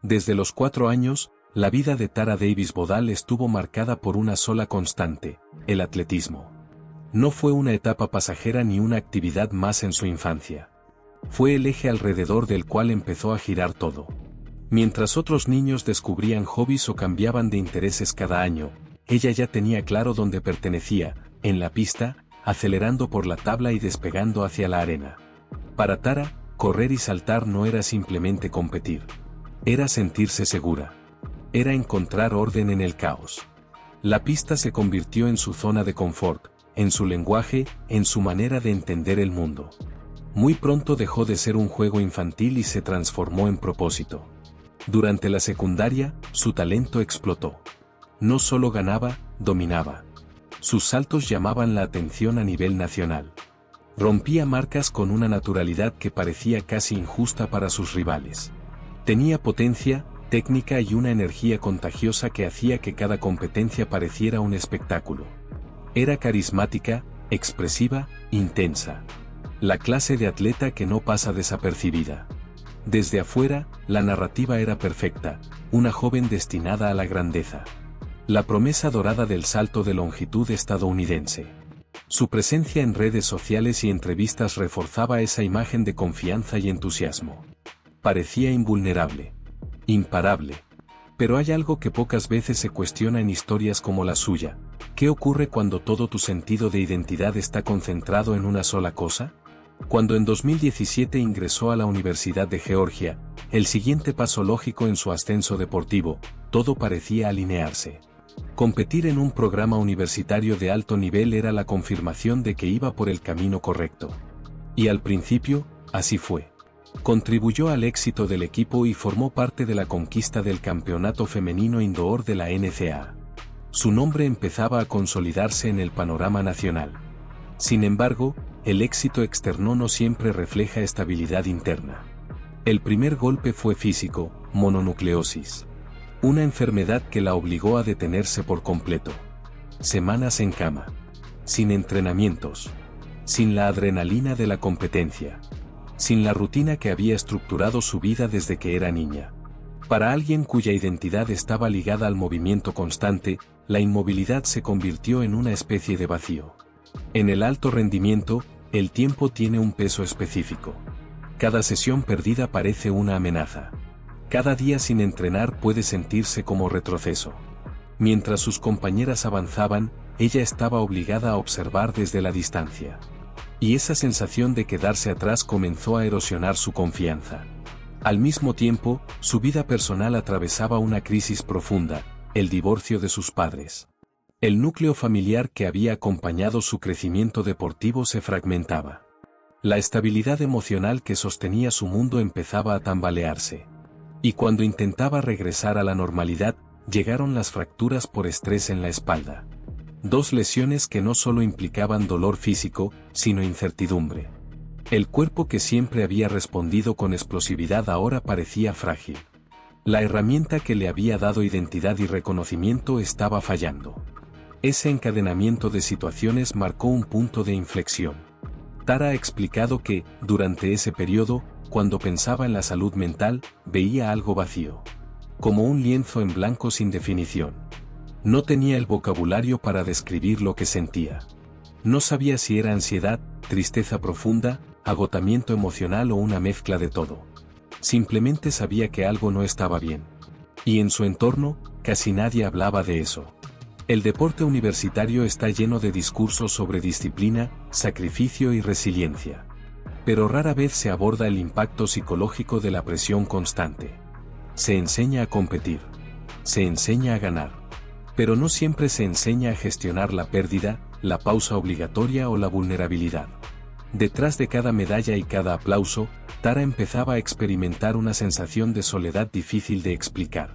Desde los 4 años, la vida de Tara Davis Bodal estuvo marcada por una sola constante, el atletismo. No fue una etapa pasajera ni una actividad más en su infancia. Fue el eje alrededor del cual empezó a girar todo. Mientras otros niños descubrían hobbies o cambiaban de intereses cada año, ella ya tenía claro dónde pertenecía, en la pista, acelerando por la tabla y despegando hacia la arena. Para Tara, correr y saltar no era simplemente competir. Era sentirse segura. Era encontrar orden en el caos. La pista se convirtió en su zona de confort, en su lenguaje, en su manera de entender el mundo. Muy pronto dejó de ser un juego infantil y se transformó en propósito. Durante la secundaria, su talento explotó. No solo ganaba, dominaba. Sus saltos llamaban la atención a nivel nacional. Rompía marcas con una naturalidad que parecía casi injusta para sus rivales. Tenía potencia, técnica y una energía contagiosa que hacía que cada competencia pareciera un espectáculo. Era carismática, expresiva, intensa. La clase de atleta que no pasa desapercibida. Desde afuera, la narrativa era perfecta, una joven destinada a la grandeza. La promesa dorada del salto de longitud estadounidense. Su presencia en redes sociales y entrevistas reforzaba esa imagen de confianza y entusiasmo. Parecía invulnerable. Imparable. Pero hay algo que pocas veces se cuestiona en historias como la suya. ¿Qué ocurre cuando todo tu sentido de identidad está concentrado en una sola cosa? Cuando en 2017 ingresó a la Universidad de Georgia, el siguiente paso lógico en su ascenso deportivo, todo parecía alinearse. Competir en un programa universitario de alto nivel era la confirmación de que iba por el camino correcto. Y al principio, así fue. Contribuyó al éxito del equipo y formó parte de la conquista del campeonato femenino indoor de la NCAA. Su nombre empezaba a consolidarse en el panorama nacional. Sin embargo, el éxito externo no siempre refleja estabilidad interna. El primer golpe fue físico, mononucleosis. Una enfermedad que la obligó a detenerse por completo. Semanas en cama. Sin entrenamientos. Sin la adrenalina de la competencia. Sin la rutina que había estructurado su vida desde que era niña. Para alguien cuya identidad estaba ligada al movimiento constante, la inmovilidad se convirtió en una especie de vacío. En el alto rendimiento, el tiempo tiene un peso específico. Cada sesión perdida parece una amenaza. Cada día sin entrenar puede sentirse como retroceso. Mientras sus compañeras avanzaban, ella estaba obligada a observar desde la distancia. Y esa sensación de quedarse atrás comenzó a erosionar su confianza. Al mismo tiempo, su vida personal atravesaba una crisis profunda, el divorcio de sus padres. El núcleo familiar que había acompañado su crecimiento deportivo se fragmentaba. La estabilidad emocional que sostenía su mundo empezaba a tambalearse. Y cuando intentaba regresar a la normalidad, llegaron las fracturas por estrés en la espalda. 2 lesiones que no solo implicaban dolor físico, sino incertidumbre. El cuerpo que siempre había respondido con explosividad ahora parecía frágil. La herramienta que le había dado identidad y reconocimiento estaba fallando. Ese encadenamiento de situaciones marcó un punto de inflexión. Tara ha explicado que, durante ese periodo, cuando pensaba en la salud mental, veía algo vacío. Como un lienzo en blanco sin definición. No tenía el vocabulario para describir lo que sentía. No sabía si era ansiedad, tristeza profunda, agotamiento emocional o una mezcla de todo. Simplemente sabía que algo no estaba bien. Y en su entorno, casi nadie hablaba de eso. El deporte universitario está lleno de discursos sobre disciplina, sacrificio y resiliencia. Pero rara vez se aborda el impacto psicológico de la presión constante. Se enseña a competir. Se enseña a ganar. Pero no siempre se enseña a gestionar la pérdida, la pausa obligatoria o la vulnerabilidad. Detrás de cada medalla y cada aplauso, Tara empezaba a experimentar una sensación de soledad difícil de explicar.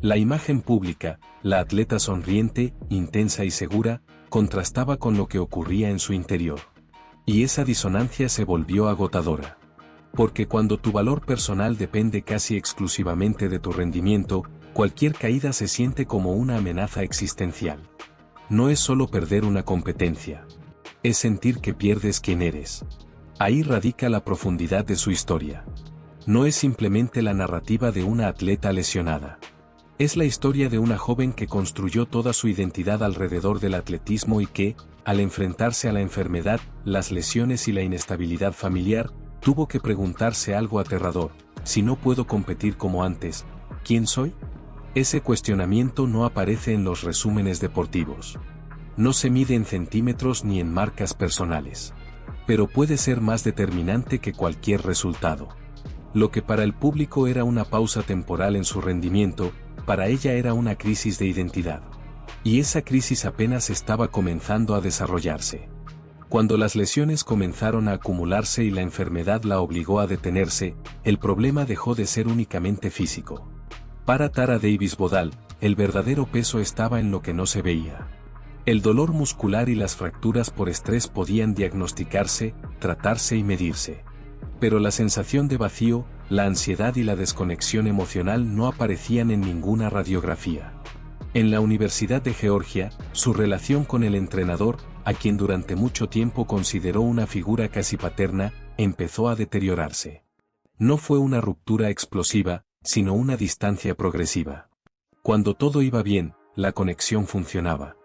La imagen pública, la atleta sonriente, intensa y segura, contrastaba con lo que ocurría en su interior. Y esa disonancia se volvió agotadora. Porque cuando tu valor personal depende casi exclusivamente de tu rendimiento, cualquier caída se siente como una amenaza existencial. No es solo perder una competencia. Es sentir que pierdes quién eres. Ahí radica la profundidad de su historia. No es simplemente la narrativa de una atleta lesionada. Es la historia de una joven que construyó toda su identidad alrededor del atletismo y que, al enfrentarse a la enfermedad, las lesiones y la inestabilidad familiar, tuvo que preguntarse algo aterrador: si no puedo competir como antes, ¿quién soy? Ese cuestionamiento no aparece en los resúmenes deportivos. No se mide en centímetros ni en marcas personales. Pero puede ser más determinante que cualquier resultado. Lo que para el público era una pausa temporal en su rendimiento, para ella era una crisis de identidad. Y esa crisis apenas estaba comenzando a desarrollarse. Cuando las lesiones comenzaron a acumularse y la enfermedad la obligó a detenerse, el problema dejó de ser únicamente físico. Para Tara Davis Bodal, el verdadero peso estaba en lo que no se veía. El dolor muscular y las fracturas por estrés podían diagnosticarse, tratarse y medirse. Pero la sensación de vacío, la ansiedad y la desconexión emocional no aparecían en ninguna radiografía. En la Universidad de Georgia, su relación con el entrenador, a quien durante mucho tiempo consideró una figura casi paterna, empezó a deteriorarse. No fue una ruptura explosiva, sino una distancia progresiva. Cuando todo iba bien, la conexión funcionaba.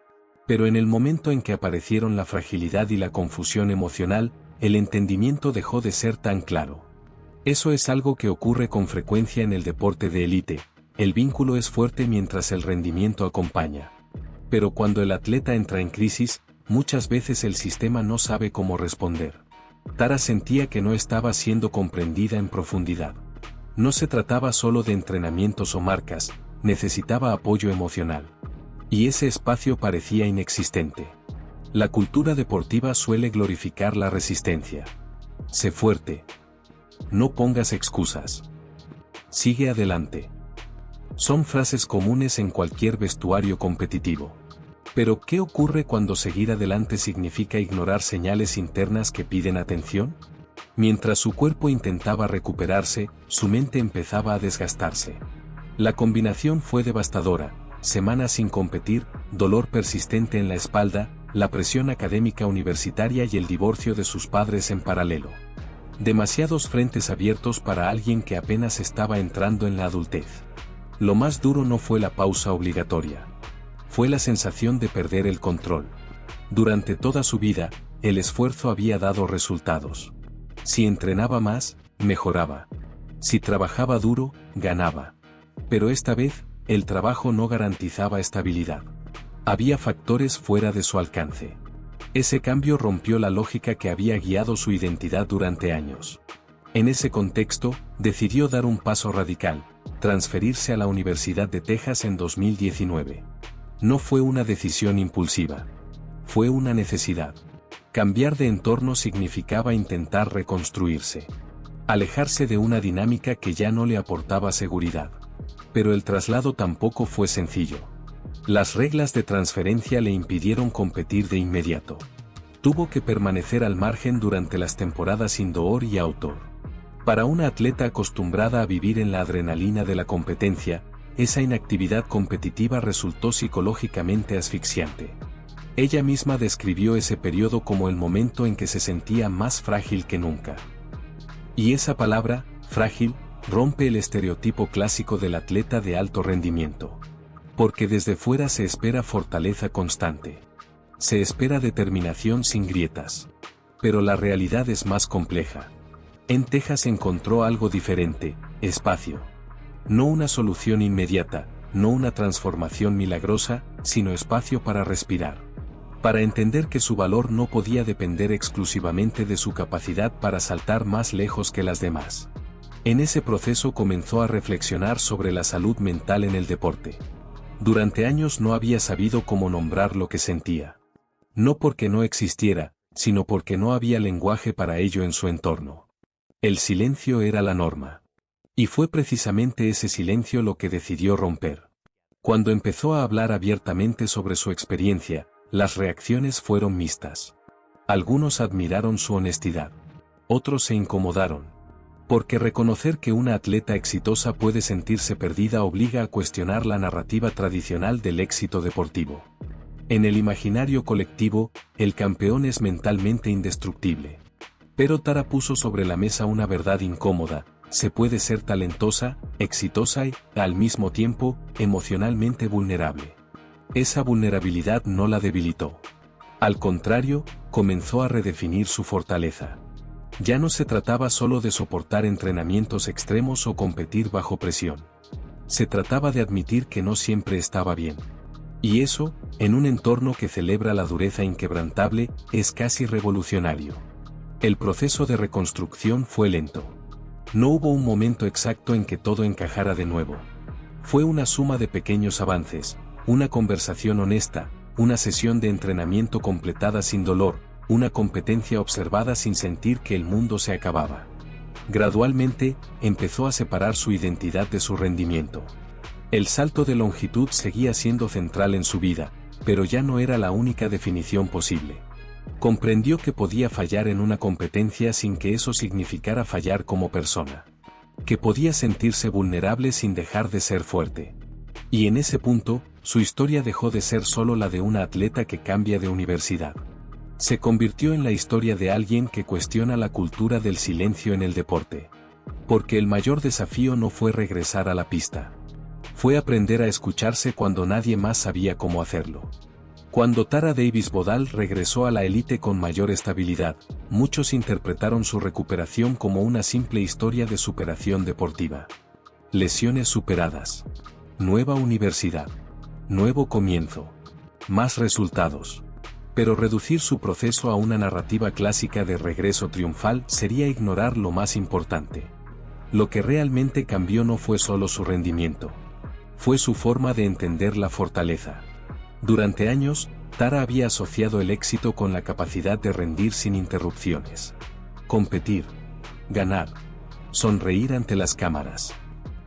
Pero en el momento en que aparecieron la fragilidad y la confusión emocional, el entendimiento dejó de ser tan claro. Eso es algo que ocurre con frecuencia en el deporte de élite. El vínculo es fuerte mientras el rendimiento acompaña. Pero cuando el atleta entra en crisis, muchas veces el sistema no sabe cómo responder. Tara sentía que no estaba siendo comprendida en profundidad. No se trataba solo de entrenamientos o marcas, necesitaba apoyo emocional. Y ese espacio parecía inexistente. La cultura deportiva suele glorificar la resistencia. Sé fuerte. No pongas excusas. Sigue adelante. Son frases comunes en cualquier vestuario competitivo. Pero ¿qué ocurre cuando seguir adelante significa ignorar señales internas que piden atención? Mientras su cuerpo intentaba recuperarse, su mente empezaba a desgastarse. La combinación fue devastadora: semanas sin competir, dolor persistente en la espalda, la presión académica universitaria y el divorcio de sus padres en paralelo. Demasiados frentes abiertos para alguien que apenas estaba entrando en la adultez. Lo más duro no fue la pausa obligatoria. Fue la sensación de perder el control. Durante toda su vida, el esfuerzo había dado resultados. Si entrenaba más, mejoraba. Si trabajaba duro, ganaba. Pero esta vez, el trabajo no garantizaba estabilidad. Había factores fuera de su alcance. Ese cambio rompió la lógica que había guiado su identidad durante años. En ese contexto, decidió dar un paso radical: transferirse a la Universidad de Texas en 2019. No fue una decisión impulsiva. Fue una necesidad. Cambiar de entorno significaba intentar reconstruirse. Alejarse de una dinámica que ya no le aportaba seguridad. Pero el traslado tampoco fue sencillo. Las reglas de transferencia le impidieron competir de inmediato. Tuvo que permanecer al margen durante las temporadas indoor y outdoor. Para una atleta acostumbrada a vivir en la adrenalina de la competencia, esa inactividad competitiva resultó psicológicamente asfixiante. Ella misma describió ese periodo como el momento en que se sentía más frágil que nunca. Y esa palabra, frágil, rompe el estereotipo clásico del atleta de alto rendimiento. Porque desde fuera se espera fortaleza constante. Se espera determinación sin grietas. Pero la realidad es más compleja. En Texas encontró algo diferente: espacio. No una solución inmediata, no una transformación milagrosa, sino espacio para respirar. Para entender que su valor no podía depender exclusivamente de su capacidad para saltar más lejos que las demás. En ese proceso comenzó a reflexionar sobre la salud mental en el deporte. Durante años no había sabido cómo nombrar lo que sentía. No porque no existiera, sino porque no había lenguaje para ello en su entorno. El silencio era la norma. Y fue precisamente ese silencio lo que decidió romper. Cuando empezó a hablar abiertamente sobre su experiencia, las reacciones fueron mixtas. Algunos admiraron su honestidad. Otros se incomodaron. Porque reconocer que una atleta exitosa puede sentirse perdida obliga a cuestionar la narrativa tradicional del éxito deportivo. En el imaginario colectivo, el campeón es mentalmente indestructible. Pero Tara puso sobre la mesa una verdad incómoda: Se puede ser talentosa, exitosa y, al mismo tiempo, emocionalmente vulnerable. Esa vulnerabilidad no la debilitó. Al contrario, comenzó a redefinir su fortaleza. Ya no se trataba solo de soportar entrenamientos extremos o competir bajo presión. Se trataba de admitir que no siempre estaba bien. Y eso, en un entorno que celebra la dureza inquebrantable, es casi revolucionario. El proceso de reconstrucción fue lento. No hubo un momento exacto en que todo encajara de nuevo. Fue una suma de pequeños avances, una conversación honesta, una sesión de entrenamiento completada sin dolor, una competencia observada sin sentir que el mundo se acababa. Gradualmente, empezó a separar su identidad de su rendimiento. El salto de longitud seguía siendo central en su vida, pero ya no era la única definición posible. Comprendió que podía fallar en una competencia sin que eso significara fallar como persona. Que podía sentirse vulnerable sin dejar de ser fuerte. Y en ese punto, su historia dejó de ser solo la de una atleta que cambia de universidad. Se convirtió en la historia de alguien que cuestiona la cultura del silencio en el deporte. Porque el mayor desafío no fue regresar a la pista. Fue aprender a escucharse cuando nadie más sabía cómo hacerlo. Cuando Tara Davis-Bodal regresó a la élite con mayor estabilidad, muchos interpretaron su recuperación como una simple historia de superación deportiva. Lesiones superadas. Nueva universidad. Nuevo comienzo. Más resultados. Pero reducir su proceso a una narrativa clásica de regreso triunfal sería ignorar lo más importante. Lo que realmente cambió no fue solo su rendimiento. Fue su forma de entender la fortaleza. Durante años, Tara había asociado el éxito con la capacidad de rendir sin interrupciones. Competir. Ganar. Sonreír ante las cámaras.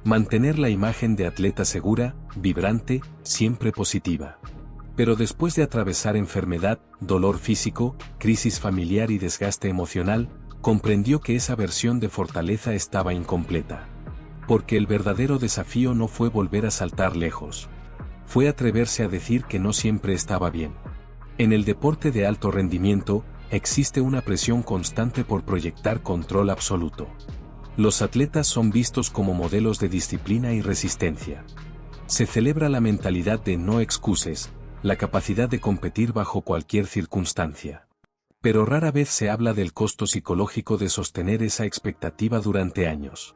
Mantener la imagen de atleta segura, vibrante, siempre positiva. Pero después de atravesar enfermedad, dolor físico, crisis familiar y desgaste emocional, comprendió que esa versión de fortaleza estaba incompleta. Porque el verdadero desafío no fue volver a saltar lejos. Fue atreverse a decir que no siempre estaba bien. En el deporte de alto rendimiento, existe una presión constante por proyectar control absoluto. Los atletas son vistos como modelos de disciplina y resistencia. Se celebra la mentalidad de no excuses, la capacidad de competir bajo cualquier circunstancia. Pero rara vez se habla del costo psicológico de sostener esa expectativa durante años.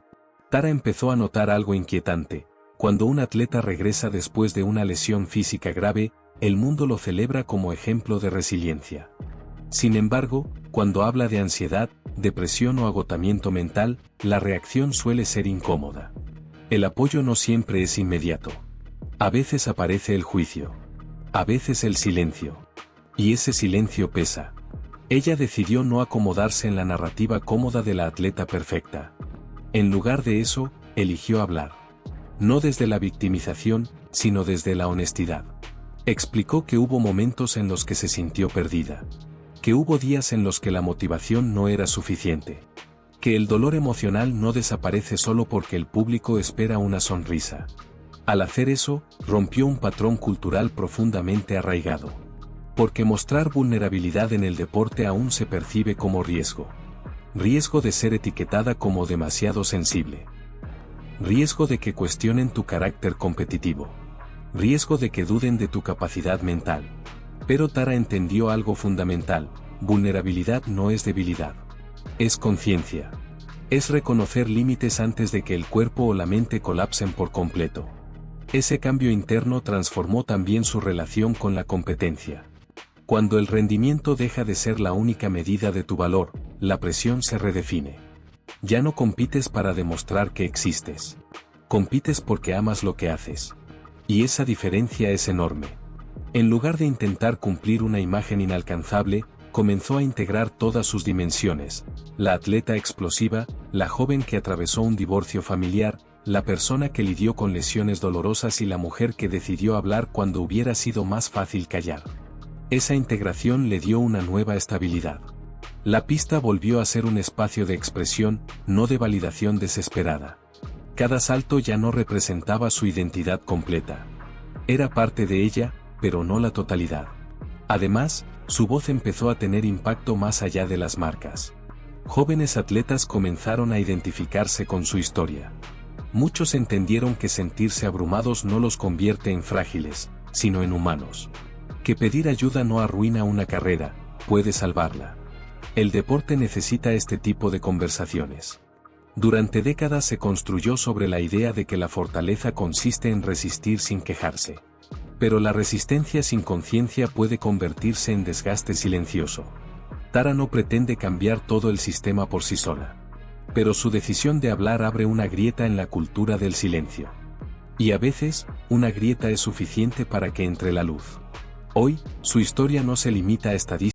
Tara empezó a notar algo inquietante. Cuando un atleta regresa después de una lesión física grave, el mundo lo celebra como ejemplo de resiliencia. Sin embargo, cuando habla de ansiedad, depresión o agotamiento mental, la reacción suele ser incómoda. El apoyo no siempre es inmediato. A veces aparece el juicio. A veces el silencio. Y ese silencio pesa. Ella decidió no acomodarse en la narrativa cómoda de la atleta perfecta. En lugar de eso, eligió hablar. No desde la victimización, sino desde la honestidad. Explicó que hubo momentos en los que se sintió perdida. Que hubo días en los que la motivación no era suficiente. Que el dolor emocional no desaparece solo porque el público espera una sonrisa. Al hacer eso, rompió un patrón cultural profundamente arraigado. Porque mostrar vulnerabilidad en el deporte aún se percibe como riesgo. Riesgo de ser etiquetada como demasiado sensible. Riesgo de que cuestionen tu carácter competitivo. Riesgo de que duden de tu capacidad mental. Pero Tara entendió algo fundamental: vulnerabilidad no es debilidad. Es conciencia. Es reconocer límites antes de que el cuerpo o la mente colapsen por completo. Ese cambio interno transformó también su relación con la competencia. Cuando el rendimiento deja de ser la única medida de tu valor, la presión se redefine. Ya no compites para demostrar que existes. Compites porque amas lo que haces. Y esa diferencia es enorme. En lugar de intentar cumplir una imagen inalcanzable, comenzó a integrar todas sus dimensiones: la atleta explosiva, la joven que atravesó un divorcio familiar, la persona que lidió con lesiones dolorosas y la mujer que decidió hablar cuando hubiera sido más fácil callar. Esa integración le dio una nueva estabilidad. La pista volvió a ser un espacio de expresión, no de validación desesperada. Cada salto ya no representaba su identidad completa. Era parte de ella, pero no la totalidad. Además, su voz empezó a tener impacto más allá de las marcas. Jóvenes atletas comenzaron a identificarse con su historia. Muchos entendieron que sentirse abrumados no los convierte en frágiles, sino en humanos. Que pedir ayuda no arruina una carrera, puede salvarla. El deporte necesita este tipo de conversaciones. Durante décadas se construyó sobre la idea de que la fortaleza consiste en resistir sin quejarse. Pero la resistencia sin conciencia puede convertirse en desgaste silencioso. Tara no pretende cambiar todo el sistema por sí sola. Pero su decisión de hablar abre una grieta en la cultura del silencio. Y a veces, una grieta es suficiente para que entre la luz. Hoy, su historia no se limita a estadísticas.